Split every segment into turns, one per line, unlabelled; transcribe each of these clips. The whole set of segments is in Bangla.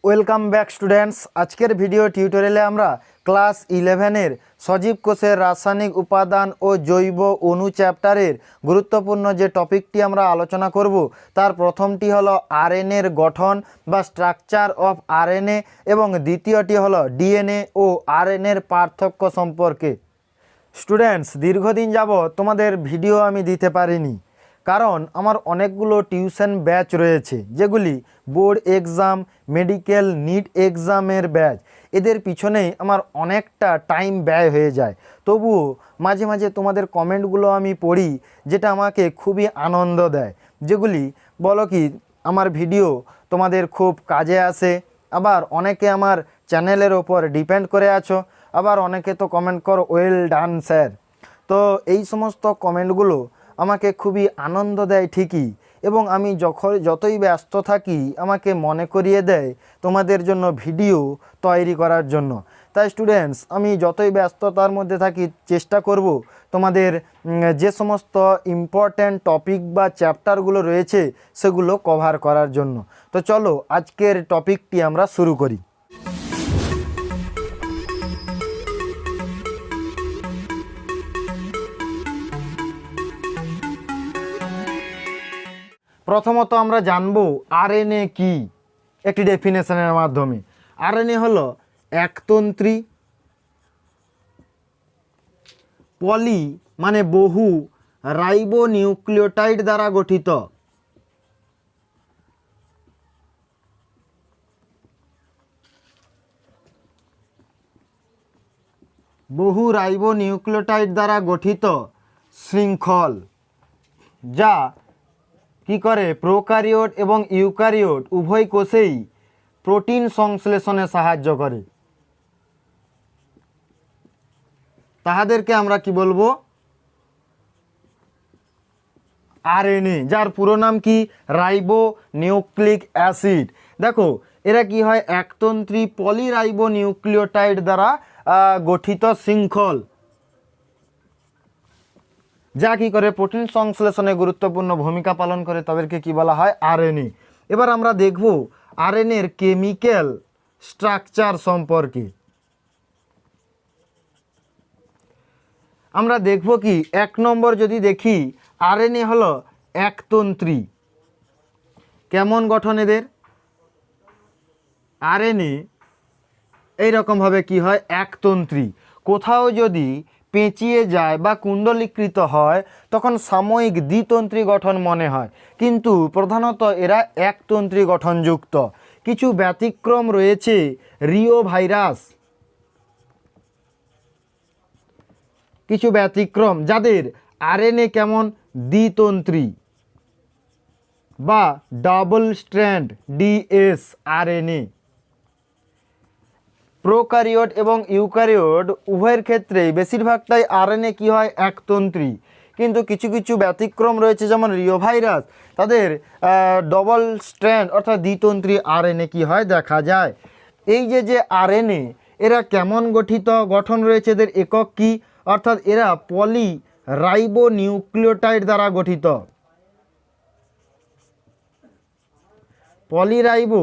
Welcome back students. আজকের ভিডিও টিউটোরিয়ালে আমরা ক্লাস 11-এর সজীব কোষের রাসায়নিক উপাদান ও জৈব অণু চ্যাপ্টারের গুরুত্বপূর্ণ যে টপিকটি আমরা আলোচনা করব তার প্রথমটি হলো আরএনএর গঠন বা স্ট্রাকচার অফ আরএনএ এবং দ্বিতীয়টি হলো ডিএনএ ও আরএনএর পার্থক্য সম্পর্কে। স্টুডেন্টস, দীর্ঘদিন যাবত তোমাদের ভিডিও আমি দিতে পারিনি, কারণ আমার অনেকগুলো টিউশন ব্যাচ রয়েছে যেগুলি বোর্ড এক্সাম, মেডিকেল, নিট এক্সামের ব্যাচ। এদের পিছনেই আমার অনেকটা টাইম ব্যয় হয়ে যায়। তবুও মাঝে মাঝে তোমাদের কমেন্টগুলো আমি পড়ি, যেটা আমাকে খুবই আনন্দ দেয়। যেগুলি বলো কি আমার ভিডিও তোমাদের খুব কাজে আসে। আবার অনেকে আমার চ্যানেলের ওপর ডিপেন্ড করে আছো, আবার অনেকে তো কমেন্ট করো ওয়েল ডান স্যার। তো এই সমস্ত কমেন্টগুলো আমাকে খুবই আনন্দ দেয় ঠিকই, এবং আমি যতই ব্যস্ত থাকি আমাকে মনে করিয়ে দেয় তোমাদের জন্য ভিডিও তৈরি করার জন্য। তাই স্টুডেন্টস, আমি যতই ব্যস্ততার মধ্যে থাকি চেষ্টা করব তোমাদের যে সমস্ত ইম্পর্ট্যান্ট টপিক বা চ্যাপ্টারগুলো রয়েছে সেগুলো কভার করার জন্য। তো চলো আজকের টপিকটি আমরা শুরু করি। প্রথমত আমরা জানব আরএনএ কি, একটি ডেফিনেশনের মাধ্যমে। আরএনএ হলো একতন্ত্রী, পলি মানে বহু, রাইবো নিউক্লিওটাইড দ্বারা গঠিত রাইবো নিউক্লিওটাইড দ্বারা গঠিত শৃঙ্খল, যা কি করে প্রোক্যারিওট এবং ইউক্যারিওট উভয় কোষেই প্রোটিন সংশ্লেষণে সাহায্য করে। তাহাদেরকে আমরা কি বলবো? আরএনএ, যার পুরো নাম কি রাইবো নিউক্লিক অ্যাসিড। দেখো এরা কি হয়, একতন্ত্রী পলিরাইবো নিউক্লিওটাইড দ্বারা গঠিত শৃঙ্খল, যা কি করে প্রোটিন সংশ্লেষণে গুরুত্বপূর্ণ ভূমিকা পালন করে। তাদেরকে কি বলা হয়? আরএনএ। এবার আমরা দেখব আরএনএর কেমিক্যাল স্ট্রাকচার সম্পর্কে। আমরা দেখব কি 1 নম্বর যদি দেখি, আরএনএ হলো একতন্ত্রী। কেমন গঠন এদের? আরএনএ এইরকমভাবে কি হয়, একতন্ত্রী। কোথাও যদি পেঁচিয়ে যায় বা কুণ্ডলীকৃত হয় তখন সাময়িক দ্বিতন্ত্রী গঠন মনে হয়, কিন্তু প্রধানত এরা একতন্ত্রী গঠনযুক্ত। কিছু ব্যতিক্রম রয়েছে, রিও ভাইরাস, কিছু ব্যতিক্রম যাদের আরএনএ কেমন দ্বিতন্ত্রী বা double strand DS RNA. Prokaryote এবং ইউক্যারিওট উভয়ের ক্ষেত্রেই বেশিরভাগটাই আরএনএ কি হয়, একতন্ত্রী। কিন্তু কিছু কিছু ব্যতিক্রম রয়েছে, যেমন রিও ভাইরাস, তাদের ডবল স্ট্র্যান্ড অর্থাৎ দ্বিতন্ত্রী আরএনএ কি হয় দেখা যায়। এই যে আরএনএ, এরা কেমন গঠন রয়েছে, এদের একক কি, অর্থাৎ এরা পলি রাইবো নিউক্লিওটাইড দ্বারা গঠিত। পলিরাইবো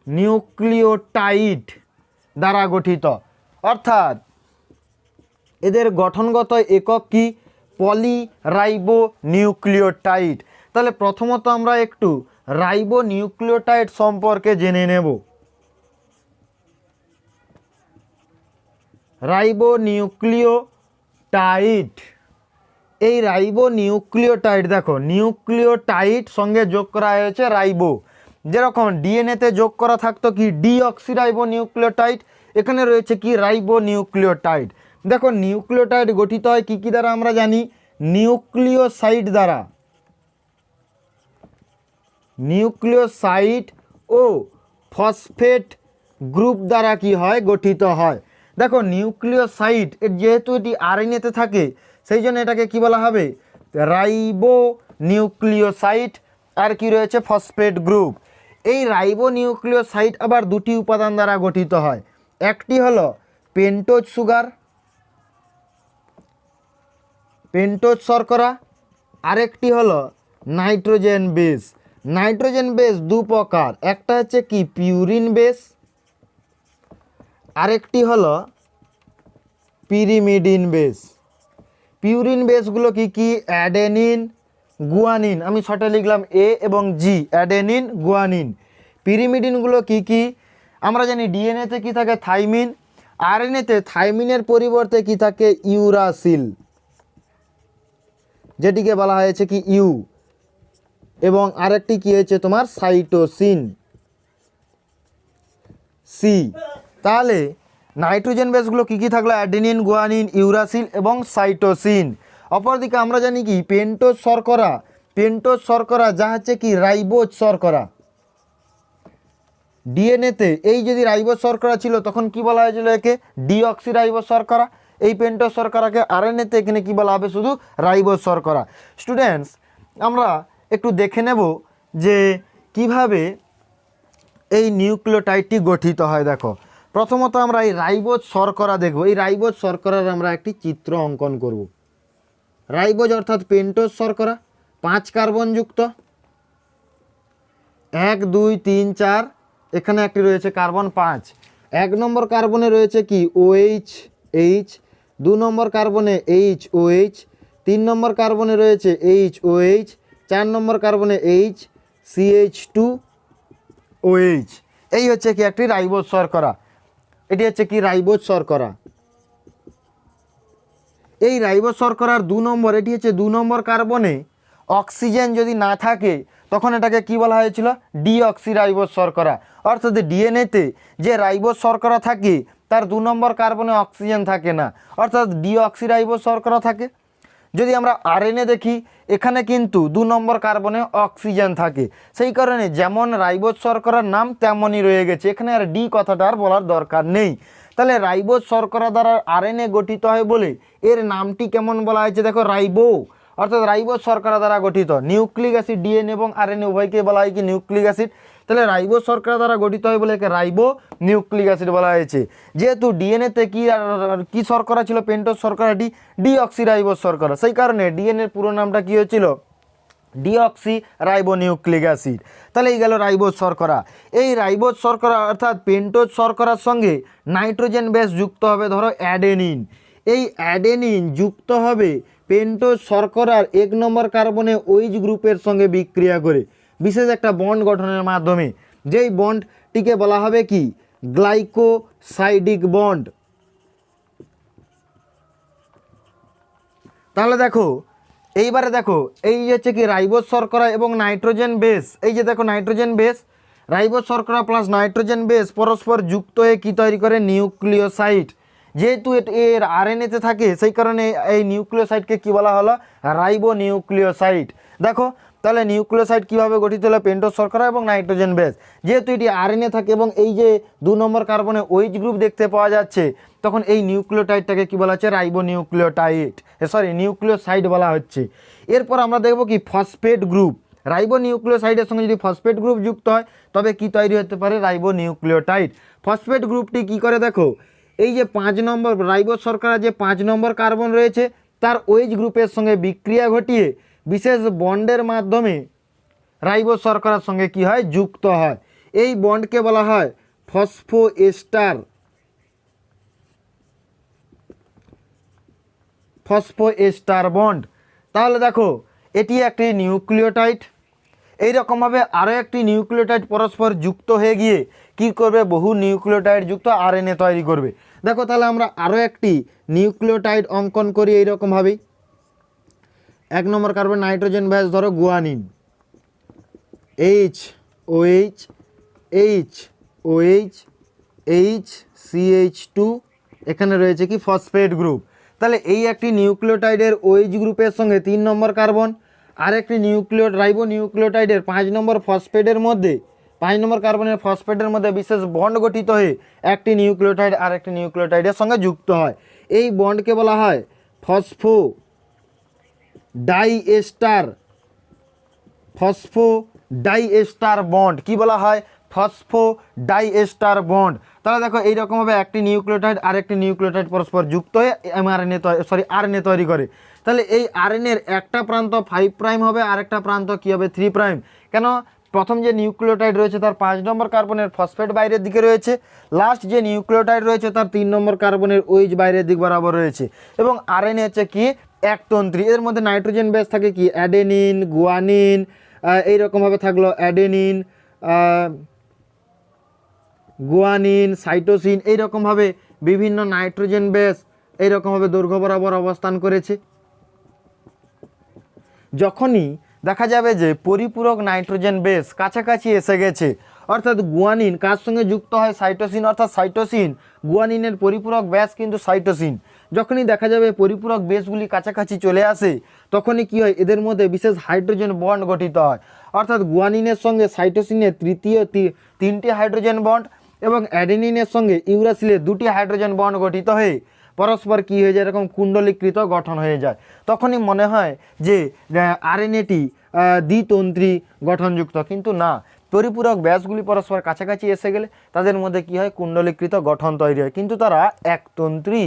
নিউক্লিওটাইড দ্বারা গঠিত, অর্থাৎ এদের গঠনগত একক কি, পলিরাইবো নিউক্লিওটাইড। তাহলে প্রথমত আমরা একটু রাইবো নিউক্লিওটাইড সম্পর্কে জেনে নেব। রাইবো নিউক্লিওটাইড, এই রাইবো নিউক্লিওটাইড, দেখো নিউক্লিওটাইড সঙ্গে যোগ করা হয়েছে রাইবো। যেরকম ডিএনএতে যোগ করা থাকতো কি ডিঅক্সিরাইবো নিউক্লিওটাইড, এখানে রয়েছে কি রাইবো নিউক্লিওটাইড। দেখো নিউক্লিওটাইড গঠিত হয় কি কি দ্বারা আমরা জানি, নিউক্লিওসাইড দ্বারা। নিউক্লিওসাইড ও ফসফেট গ্রুপ দ্বারা কি হয়, গঠিত হয়। দেখো নিউক্লিওসাইড যেহেতু এটি আরএনএতে থাকে, সেই জন্য এটাকে কি বলা হবে, রাইবো নিউক্লিওসাইড। আর কি রয়েছে, ফসফেট গ্রুপ। এই রাইবো নিউক্লিওসাইড আবার দুটি উপাদান দ্বারা গঠিত হয়। একটি হলো পেন্টোজ সুগার, পেন্টোজ শর্করা, আরেকটি হলো নাইট্রোজেন বেস। নাইট্রোজেন বেস দু প্রকার, একটা হচ্ছে কি পিউরিন বেস, আরেকটি হলো পিরিমিডিন বেস। পিউরিন বেসগুলো কি কি? অ্যাডেনিন, গুয়ানিন, আমি শর্টে লিখলাম এ এবং জি, অ্যাডেনিন গুয়ানিন। পিরিমিডিনগুলো কি কি? আমরা জানি ডিএনএতে কি থাকে? থাইমিন। আরএনএতে থাইমিনের পরিবর্তে কি থাকে? ইউরাসিল, যেটিকে বলা হয়েছে কি ইউ, এবং আরেকটি কি হয়েছে তোমার? Cytosine, C. তাহলে নাইট্রোজেন বেসগুলো কি কি থাকলো? অ্যাডেনিন, গুয়ানিন, ইউরাসিল এবং সাইটোসিন। অপরদিকে আমরা জানি কি পেন্টোজ শর্করা, পেন্টোজ শর্করা যা হচ্ছে কি রাইবোজ শর্করা। ডিএনএতে এই যদি রাইবোজ শর্করা ছিল তখন কি বলা হয়েছিল? একে ডিঅক্সিরাইবোজ শর্করা। এই পেন্টোজ শর্করাকে আরএনএতে এখানে কি বলা হবে? শুধু রাইবোজ শর্করা। স্টুডেন্টস, আমরা একটু দেখে নেব যে কিভাবে এই নিউক্লিওটাইডটি গঠিত হয়। দেখো, প্রথমত আমরা এই রাইবোজ শর্করা দেখব। এই রাইবোজ শর্করার আমরা একটি চিত্র অঙ্কন করব। রাইবোজ অর্থাৎ পেন্টোজ শর্করা, 5 কার্বনযুক্ত, 1 2 3 4, এখানে একটি রয়েছে কার্বন 5। 1 নম্বর কার্বনে রয়েছে কি OH, H, 2 নম্বর কার্বনে HOH, 3 নম্বর কার্বনে রয়েছে HOH, 4 নম্বর কার্বনে H, CH2, OH। এই হচ্ছে কি একটি রাইবোজ শর্করা। এটি হচ্ছে কি রাইবোজ শর্করা। এই রাইবোজ শর্করার 2 নম্বর, এটি হচ্ছে 2 নম্বর কার্বনে অক্সিজেন যদি না থাকে তখন এটাকে কি বলা হয়েছিল? ডিঅক্সিরাইবোজ শর্করা। অর্থাৎ ডিএনএতে যে রাইবোজ শর্করা থাকে তার 2 নম্বর কার্বনে অক্সিজেন থাকে না, অর্থাৎ ডিঅক্সিরাইবোজ শর্করা থাকে। যদি আমরা আরএনএ দেখি, এখানে কিন্তু 2 নম্বর কার্বনে অক্সিজেন থাকে। সেই কারণে যেমন রাইবোজ শর্করার নাম তেমনই রয়ে গেছে, এখানে আর ডি কথাটা আর বলার দরকার নেই। তাহলে রাইবোজ শর্করা দ্বারা আরএনএ গঠিত হয় বলে এর নামটি কেমন বলা হয়েছে? দেখো, রাইবো, অর্থাৎ রাইবোজ শর্করা দ্বারা গঠিত। নিউক্লিক অ্যাসিড, ডিএনএ এবং আরএনএ উভয়কে বলা হয় কি নিউক্লিক অ্যাসিড। তাহলে রাইবোজ শর্করা দ্বারা গঠিত হয় বলে একে রাইবো নিউক্লিক অ্যাসিড বলা হয়েছে। যেহেতু ডিএনএতে কি শর্করা ছিল? পেন্টোজ শর্করাটি ডিঅক্সিরাইবোজ শর্করা, সেই কারণে ডিএনএর পুরো নামটা কি হয়েছিল? Deoxy ribo nucleic acid. তাহলে এই গেল রাইবোজ শর্করা। এই রাইবোজ শর্করা অর্থাৎ পেন্টোজ শর্করার সঙ্গে নাইট্রোজেন বেস যুক্ত হবে, ধরো অ্যাডেনিন। এই অ্যাডেনিন যুক্ত হবে পেন্টোজ শর্করার 1 নম্বর কার্বনে OH গ্রুপের সঙ্গে বিক্রিয়া করে বিশেষ একটা বন্ড গঠনের মাধ্যমে, যেই বন্ডটিকে বলা হবে কি গ্লাইকোসাইডিক বন্ড। তাহলে দেখো, এইবারে দেখো, এই হচ্ছে কি রাইবোজ শর্করা এবং নাইট্রোজেন বেস। এই যে দেখো নাইট্রোজেন বেস, রাইবোজ শর্করা প্লাস নাইট্রোজেন বেস পরস্পর যুক্ত হয়ে কি তৈরি করে? নিউক্লিওসাইড। যেহেতু এর আরএনএতে থাকে সেই কারণে এই নিউক্লিওসাইডকে কি বলা হলো? Ribo nucleoside. দেখো, তাহলে নিউক্লিওসাইড কীভাবে গঠিত হলো? পেন্টোজ শর্করা এবং নাইট্রোজেন বেস। যেহেতু এটি আরএনএ থাকে এবং এই যে 2 নম্বর কার্বনে OH গ্রুপ দেখতে পাওয়া যাচ্ছে, তখন এই নিউক্লিওটাইডটাকে কি বলা হচ্ছে? রাইবো নিউক্লিওটাইড, নিউক্লিওসাইড বলা হচ্ছে। এরপর আমরা দেখব কি ফসফেট গ্রুপ। রাইবো নিউক্লিওসাইডের সঙ্গে যদি ফসফেট গ্রুপ যুক্ত হয় তবে কি তৈরি হতে পারে? Ribo nucleotide. ফসফেট গ্রুপটি কি করে? দেখো, এই যে 5 নম্বর রাইবোজ শর্করা যে 5 নম্বর কার্বন রয়েছে তার OH গ্রুপের সঙ্গে বিক্রিয়া ঘটিয়ে বিশেষ বন্ডের মাধ্যমে রাইবোজ শর্করার সঙ্গে কি হয়? যুক্ত হয়। এই বন্ডকে বলা হয় ফসফোএস্টার, ফসফোএস্টার বন্ড। তাহলে দেখো, এটি একটি নিউক্লিওটাইড। এইরকমভাবে আরও একটি নিউক্লিওটাইড পরস্পর যুক্ত হয়ে গিয়ে কি করবে? বহু নিউক্লিওটাইড যুক্ত আরএনএ তৈরি করবে। দেখো, তাহলে আমরা আরও একটি নিউক্লিওটাইড অঙ্কন করি এইরকমভাবেই। 1 নম্বর কার্বন নাইট্রোজেন বেস, ধরো গুয়ানিন, HOH, HOH, HCH2, এখানে রয়েছে কি ফসফেট গ্রুপ। তাহলে এই একটি নিউক্লিওটাইডের OH গ্রুপের সঙ্গে 3 নম্বর কার্বন, আর একটি রাইবো নিউক্লিওটাইডের 5 নম্বর ফসফেটের মধ্যে 5 নম্বর কার্বনের ফসফেটের মধ্যে বিশেষ বন্ড গঠিত হয়ে একটি নিউক্লিওটাইড আর একটি নিউক্লিওটাইডের সঙ্গে যুক্ত হয়। এই বন্ডকে বলা হয় ফসফো ডাইএস্টার বন্ড। কি বলা হয়? ফসফো ডাইএস্টার বন্ড। তাহলে দেখো, এইরকমভাবে একটি নিউক্লিওটাইড আর একটি নিউক্লিওটাইড পরস্পর যুক্ত হয়ে আরএনএ তৈরি করে। তাহলে এই আরএনএর একটা প্রান্ত 5 প্রাইম হবে আর একটা প্রান্ত কী হবে? 3 প্রাইম। কেন প্রথম যে নিউক্লিওটাইড রয়েছে তার 5 নম্বর কার্বনের ফসফেট বাইরের দিকে রয়েছে, লাস্ট যে নিউক্লিওটাইড রয়েছে তার 3 নম্বর কার্বনের ওইচ বাইরের দিক বরাবর রয়েছে। এবং আরএনএ হচ্ছে কি একতন্ত্রী, এর মধ্যে নাইট্রোজেন বেস থাকে কি অ্যাডেনিন, গুয়ানিন, এইরকমভাবে থাকলো অ্যাডেনিন, গুয়ানিন, সাইটোসিন, এইরকমভাবে বিভিন্ন নাইট্রোজেন বেস এইরকমভাবে দৈর্ঘ্য বরাবর অবস্থান করেছে। যখনই দেখা যাবে যে পরিপূরক নাইট্রোজেন বেস কাছাকাছি এসে গেছে, অর্থাৎ গুয়ানিন কার সঙ্গে যুক্ত হয় সাইটোসিন, অর্থাৎ সাইটোসিন গুয়ানিনের পরিপূরক বেস কিন্তু সাইটোসিন, যখনই দেখা যাবে পরিপূরক বেসগুলি কাছাকাছি চলে আসে তখনই কি হয় এদের মধ্যে বিশেষ হাইড্রোজেন বন্ড গঠিত হয়, অর্থাৎ গুয়ানিনের সঙ্গে সাইটোসিনের তৃতীয় 3টি হাইড্রোজেন বন্ড এবং অ্যাডেনিনের সঙ্গে ইউরাসিলের 2টি হাইড্রোজেন বন্ড গঠিত হয়ে পরস্পর কী হয়ে যায় এরকম কুণ্ডলীকৃত গঠন হয়ে যায়। তখনই মনে হয় যে আরএনএটি দ্বিতন্ত্রী গঠনযুক্ত, কিন্তু না, পরিপূরক ব্যাসগুলি পরস্পর কাছাকাছি এসে গেলে তাদের মধ্যে কি হয় কুণ্ডলীকৃত গঠন তৈরি হয়, কিন্তু তারা একতন্ত্রী।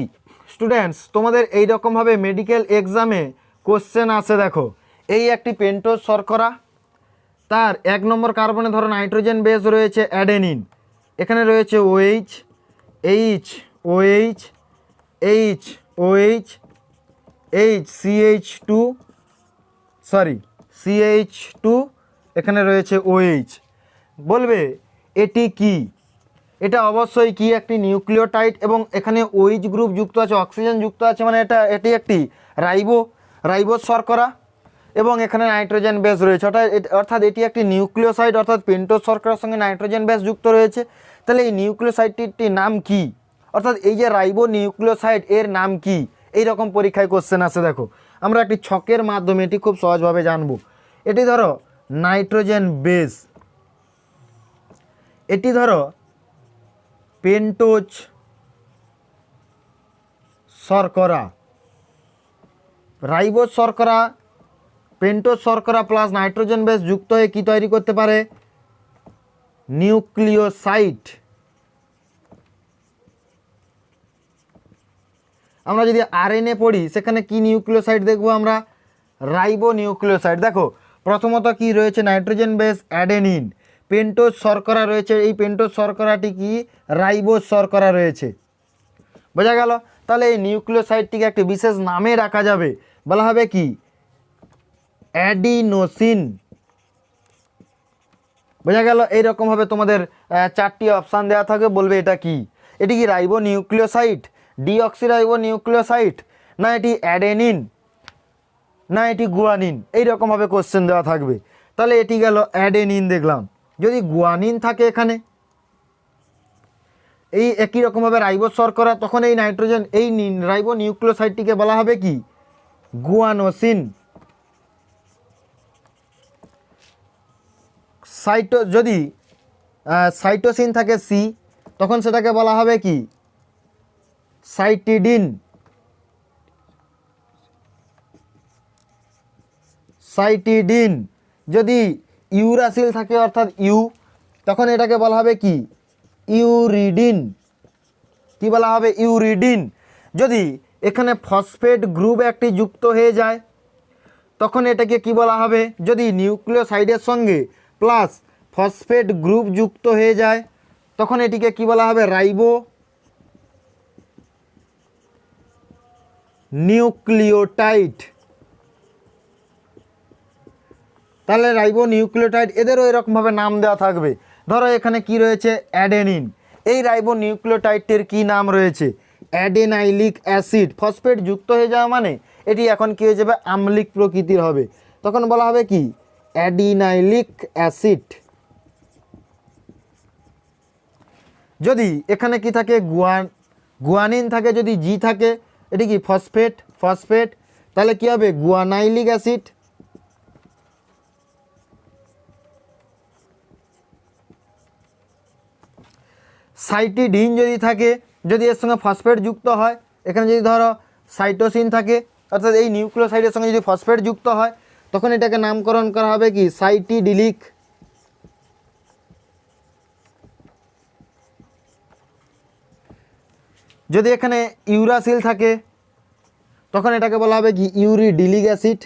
স্টুডেন্টস, তোমাদের এই রকমভাবে মেডিকেল এক্সামে কোশ্চেন আসে, দেখো এই একটি পেন্টোজ শর্করা, তার 1 নম্বর কার্বনে ধরো নাইট্রোজেন বেস রয়েছে অ্যাডেনিন, এখানে রয়েছে OH, H OH, H OH, H CH2, এখানে রয়েছে OH। বলবে এটি কি? এটা অবশ্যই কি একটি নিউক্লিওটাইড এবং এখানে OH গ্রুপ যুক্ত আছে, অক্সিজেন যুক্ত আছে, মানে এটি একটি রাইবোজ শর্করা এবং এখানে নাইট্রোজেন বেস রয়েছে, অর্থাৎ এটি একটি নিউক্লিওসাইড, অর্থাৎ পেন্টোজ শর্করার সঙ্গে নাইট্রোজেন বেস যুক্ত রয়েছে। তাহলে এই নিউক্লিওসাইডটির নাম কি, অর্থাৎ এই যে রাইবো নিউক্লিওসাইড এর নাম কি, এই রকম পরীক্ষায় কোশ্চেন আসে। দেখো আমরা একটি ছকের মাধ্যমে এটি খুব সহজভাবে জানবো। এটি ধরো নাইট্রোজেন বেস, এটি ধরো পেন্টোজ শর্করা, রাইবোজ শর্করা পেন্টোজ শর্করা প্লাস নাইট্রোজেন বেস যুক্ত হয়ে কি তৈরি করতে পারে? নিউক্লিওসাইড। আমরা যদি আরএনএ পড়ি সেখানে কি নিউক্লিওসাইড দেখবো আমরা? Ribo nucleoside. দেখো প্রথমত কি রয়েছে নাইট্রোজেন বেস অ্যাডেনিন, পেন্টোজ শর্করা রয়েছে, এই পেন্টোজ শর্করাটি কি রাইবোজ শর্করা রয়েছে, বোঝা গেল? তাহলে এই নিউক্লিওসাইডটিকে একটি বিশেষ নামে রাখা যাবে, বলা হবে কি অ্যাডিনোসিন, বোঝা গেল? এইরকমভাবে তোমাদের 4টি অপশান দেওয়া থাকে, বলবে এটা কি, এটি কি রাইবো নিউক্লিওসাইড, ডিঅক্সিরাইবো নিউক্লিওসাইড, না এটি অ্যাডেনিন, না এটি গুয়ানিন, এইরকমভাবে কোশ্চেন দেওয়া থাকবে। তাহলে এটি গেল অ্যাডেনিন দেখলাম। যদি গুয়ানিন থাকে এখানে এই একই রকমভাবে রাইবোজ শর্করা, তখন এই রাইবো নিউক্লিওসাইডটিকে বলা হবে কি গুয়ানোসিন। যদি সাইটোসিন থাকে সি, তখন সেটাকে বলা হবে কি সাইটিডিন। যদি ইউরাসিল থাকে অর্থাৎ ইউ, তখন এটাকে বলা হবে কি ইউরিডিন। কি বলা হবে? ইউরিডিন। যদি এখানে ফসফেট গ্রুপ একটি যুক্ত হয়ে যায় তখন এটাকে কি বলা হবে? যদি নিউক্লিওসাইডের সঙ্গে প্লাস ফসফেট গ্রুপ যুক্ত হয়ে যায় তখন এটিকে কি বলা হবে? Ribo nucleotide. তাহলে রাইবো নিউক্লিওটাইড এদেরও এরকমভাবে নাম দেওয়া থাকবে। ধরো এখানে কি রয়েছে অ্যাডেনিন, এই রাইবো নিউক্লিওটাইডটির কি নাম রয়েছে? অ্যাডেনাইলিক অ্যাসিড। ফসফেট যুক্ত হয়ে যাওয়া মানে এটি এখন কি হয়ে যাবে? আম্লিক প্রকৃতির হবে, তখন বলা হবে কি অ্যাডিনাইলিক অ্যাসিড। যদি এখানে কি থাকে গুয়ানিন থাকে, যদি জি থাকে এটি কি ফসফেট, তাহলে কি হবে? গুয়ানাইলিক অ্যাসিড। সাইটিডিন যদি থাকে, যদি এর সঙ্গে ফসফেট যুক্ত হয়, এখানে যদি ধরো সাইটোসিন থাকে অর্থাৎ এই নিউক্লিওসাইডের সঙ্গে যদি ফসফেট যুক্ত হয় তখন এটাকে নামকরণ করা হবে কি সাইটিডিলিক। যদি এখানে ইউরাসিল থাকে তখন এটাকে বলা হবে কি ইউরিডিলিক অ্যাসিড।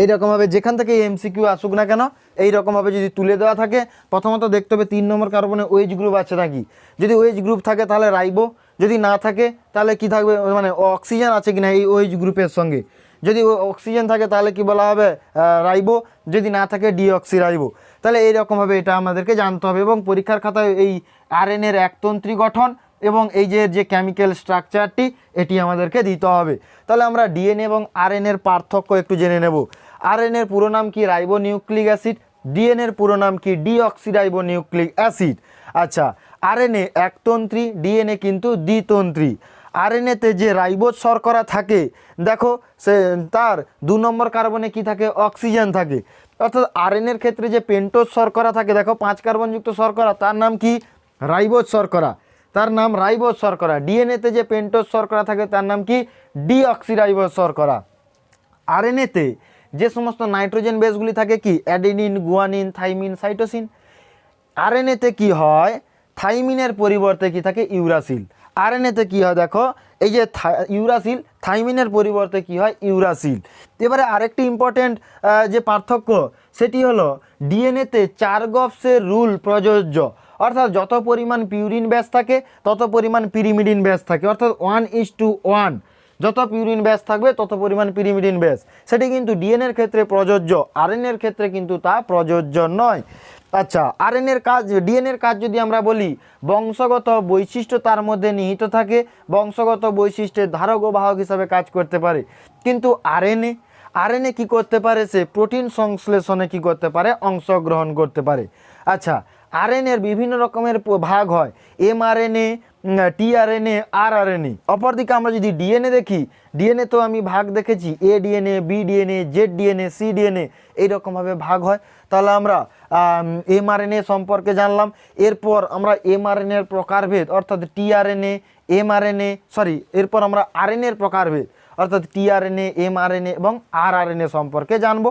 এইরকমভাবে যেখান থেকে এমসিকিউ আসুক না কেন এইরকমভাবে যদি তুলে দেওয়া থাকে, প্রথমত দেখতে হবে 3 নম্বর কার্বনে ওএইচ গ্রুপ আছে নাকি। যদি ওএইচ গ্রুপ থাকে তাহলে রাইবো, যদি না থাকে তাহলে কি থাকবে, মানে অক্সিজেন আছে কিনা এই ওএইচ গ্রুপের সঙ্গে। যদি অক্সিজেন থাকে তাহলে কি বলা হবে, রাইবো, যদি না থাকে ডিঅক্সি রাইবো। তাহলে এইরকমভাবে এটা আমাদেরকে জানতে হবে এবং পরীক্ষার খাতায় এই আরএনএর একতন্ত্রী গঠন এবং এই যে কেমিক্যাল স্ট্রাকচারটি এটি আমাদেরকে দিতে হবে। তাহলে আমরা ডিএনএ এবং আরএনএর পার্থক্য একটু জেনে নেব। আরএনএর পুরো নাম কি, রাইবো নিউক্লিক অ্যাসিড। ডিএনএর পুরো নাম কি, ডিঅক্সিরাইবো নিউক্লিক অ্যাসিড। আচ্ছা, আরএনএ একতন্ত্রী, ডিএনএ কিন্তু দ্বিতন্ত্রী। আরএনএতে যে রাইবোজ শর্করা থাকে দেখো সে তার 2 নম্বর কার্বনে কি থাকে, অক্সিজেন থাকে। অর্থাৎ আরএনএর ক্ষেত্রে যে পেন্টোজ শর্করা থাকে দেখো 5 কার্বনযুক্ত শর্করা, তার নাম কি, রাইবোজ শর্করা, তার নাম রাইবোজ শর্করা। ডিএনএতে যে পেন্টোজ শর্করা থাকে তার নাম কি, ডিঅক্সিরাইবোজ শর্করা। আরএনএতে যে সমস্ত নাইট্রোজেন বেসগুলি থাকে কি, অ্যাডেনিন, গুয়ানিন, থাইমিন, সাইটোসিন। আরএনএতে কি হয়, থাইমিনের পরিবর্তে কি থাকে, ইউরাসিল। আরএনএতে কি হয় দেখো, এই যে ইউরাসিল, থাইমিনের পরিবর্তে কি হয়, ইউরাসিল। এবারে আরেকটি ইম্পর্টেন্ট যে পার্থক্য সেটি হলো ডিএনএতে 4 গবসের রুল প্রযোজ্য। অর্থাৎ যত পরিমাণ পিউরিন ব্যাস থাকে তত পরিমাণ পিরিমিডিন ব্যাস থাকে, অর্থাৎ 1:1। যত পিউরিন ব্যাস থাকবে তত পরিমাণ পিরিমিডিন ব্যাস। সেটি কিন্তু ডিএনএর ক্ষেত্রে প্রযোজ্য, আরএনএর ক্ষেত্রে কিন্তু তা প্রযোজ্য নয়। আচ্ছা, আরএনএর কাজ, ডিএনএর কাজ যদি আমরা বলি, বংশগত বৈশিষ্ট্য তার মধ্যে নিহিত থাকে, বংশগত বৈশিষ্ট্যের ধারক ও বাহক হিসাবে কাজ করতে পারে। কিন্তু আরএনএ কি করতে পারে, সে প্রোটিন সংশ্লেষণে কি করতে পারে, অংশগ্রহণ করতে পারে। আচ্ছা, আরএনএর বিভিন্ন রকমের ভাগ হয়, এমআরএনএ, টিআরএনএ, আরআরএনএ। অপরদিকে আমরা যদি ডিএনএ দেখি, ডিএনএ তো আমি ভাগ দেখেছি, A DNA, B DNA, Z DNA, C DNA, এইরকমভাবে ভাগ হয়। তাহলে আমরা এমআরএনএ সম্পর্কে জানলাম। এরপর আমরা এমআরএনএর প্রকারভেদ অর্থাৎ টিআরএনএ, এমআরএনএ, এরপর আমরা আরএনএর প্রকারভেদ অর্থাৎ টিআরএনএ, এমআরএনএ এবং আরআরএনএ সম্পর্কে জানবো।